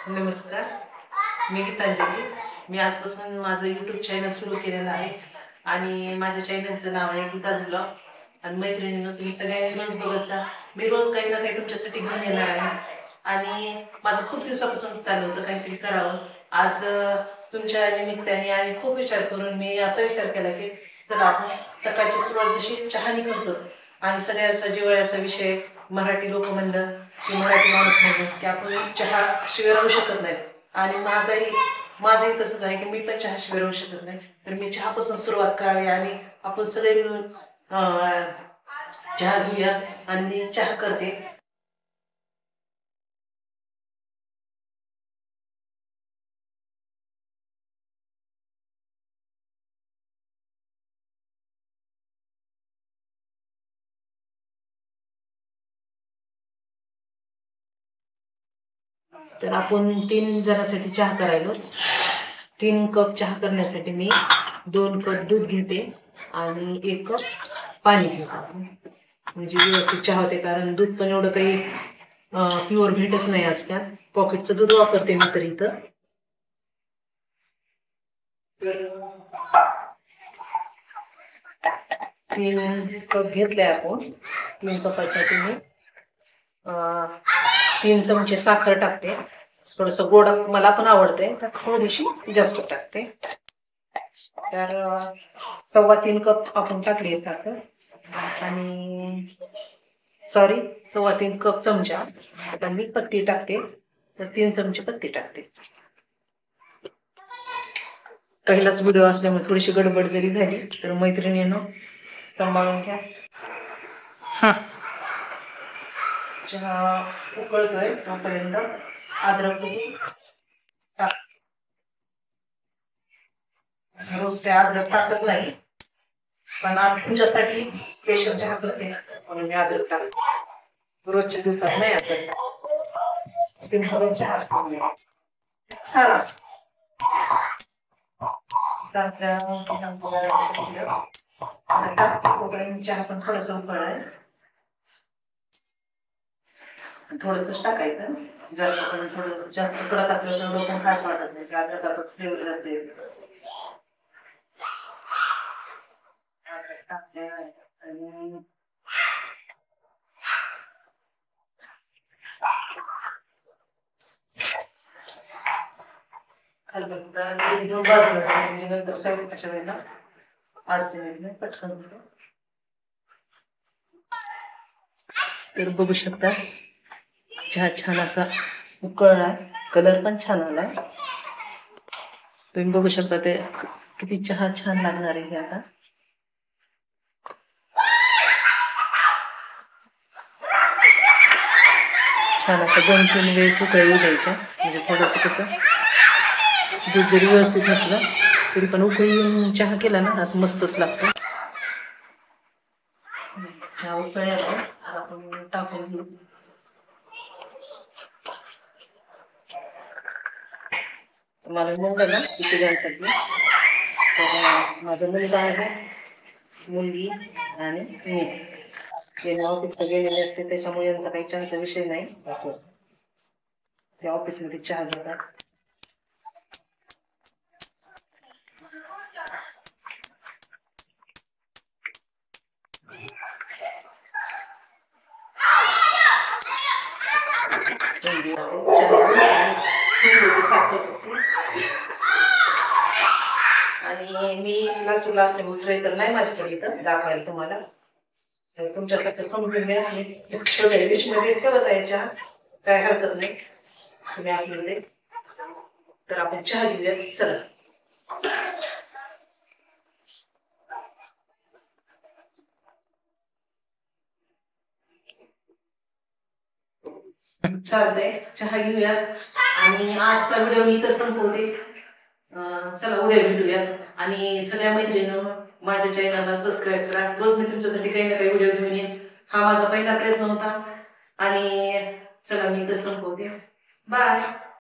नमस्कार, मी गीतांजली. मी आजपासून माझं यूट्यूब चॅनल सुरू केलेलं आहे आणि माझ्या चॅनलचं नाव आहे गीताज ब्लॉग. आणि मैत्रिणींनो, तुम्ही सगळ्यांनी रोज बघत जा. मी रोज काही ना काही तुमच्यासाठी घेऊन येणार आहे आणि माझं खूप दिवसापासून चालू होतं काहीतरी करावं. आज तुमच्या निमित्ताने आणि खूप विचार करून मी असा विचार केला की चला आपण सकाळची सुरुवात जशी चहानी करतो आणि सगळ्यांचा जिव्हाळ्याचा विषय मराठी लोक म्हणलं की मराठी माणूस म्हणलं की आपण चहा शिवाय राहू शकत नाही. आणि माझंही तसंच आहे की मी पण चहा शिवाय राहू शकत नाही. तर मी चहापासून सुरुवात करावी आणि आपण सगळे मिळून चहा घेऊया. आणि मी चहा करते. तर आपण 3 जणांसाठी चहा करायलो. 3 कप चहा करण्यासाठी मी 2 कप दूध घेते आणि 1 कप पाणी घेते. म्हणजे व्यवस्थित चहा होते, कारण दूध पण एवढं काही प्युअर भेटत नाही आजकाल. पॉकेटचं दूध वापरते मी तर इथं. तर 3 कप घेतले आपण. 3 कपासाठी मी 3 चमचे साखर टाकते. थोडस गोड मला पण आवडते तर थोडीशी जास्त टाकते. तर 3.25 कप आपण टाकली साखर. आणि सॉरी, 3.25 कप चमचा. आता मी पत्ती टाकते, तर 3 चमचे पत्ती टाकते. पहिलाच व्हिडिओ असल्यामुळे थोडीशी गडबड जरी झाली तर मैत्रिणींनो सांभाळून घ्या. चहा उकळतोय तोपर्यंत अद्रक टाक. रोज काय अद्रक टाकत नाही, पण आज तुमच्यासाठी स्पेशल चहा करते म्हणून मी अद्रक टाकते. रोजच्या दिवसात नाही अद्रक. सिंपल चहा असतो छान असतो. चहा पण थोडस उकळाय, थोडंसंच टाकायचं. थोडं जास्त कडक असलं तेवढं पण खास वाटत नाही. अद्रक फ्लेवर जाते. टाकते आणि म्हणजे नंतर स्वयंपाकाच्या वेळेला अडचण येत नाही, पटकन होतं. तर बघू शकता चहा छान असा उकळलाय, कलर पण छान आलाय. तुम्ही बघू शकता ते किती चहा छान लागणार आहे. आता छान असं 2-3 वेळेस उकळी द्यायच्या. म्हणजे थोडंसं कसं दूध जरी व्यवस्थित नसलं तरी पण उकळी येऊन चहा केला ना असं मस्तच लागतं. चहा उकळ्याला आपण टाकून घेऊ. तुम्हाला म्हणलं ना किती जणांसाठी. तर माझा मुलगा आहे, मुलगी आणि मी. ते ऑफिसला गेलेले असते त्याच्यामुळे यांचा काही चहाचा विषय नाही. असं असतं ते ऑफिसमध्ये चहा घेतात. आणि मी लातूरला असल्यामुळे ट्राय तर नाही माझ्याकडे इथं दाखवायला तुम्हाला. तर तुमच्याकडे समजून घ्या. मी डिशमध्ये ठेवत आहे चहा, काय हरकत नाही. तुम्ही आपल्याकडे तर आपण चहा घेऊया. चला. चालतंय, चहा घेऊया आणि आजचा व्हिडिओ मी इथं संपवते. चला उद्या भेटूया. आणि सगळ्या मैत्रिणींनो माझ्या चॅनलला सबस्क्राईब करा. रोज मी तुमच्यासाठी काही ना काही व्हिडिओ घेऊन येईन. हा माझा पहिला प्रयत्न होता आणि चला मी इथं संपवते. बाय.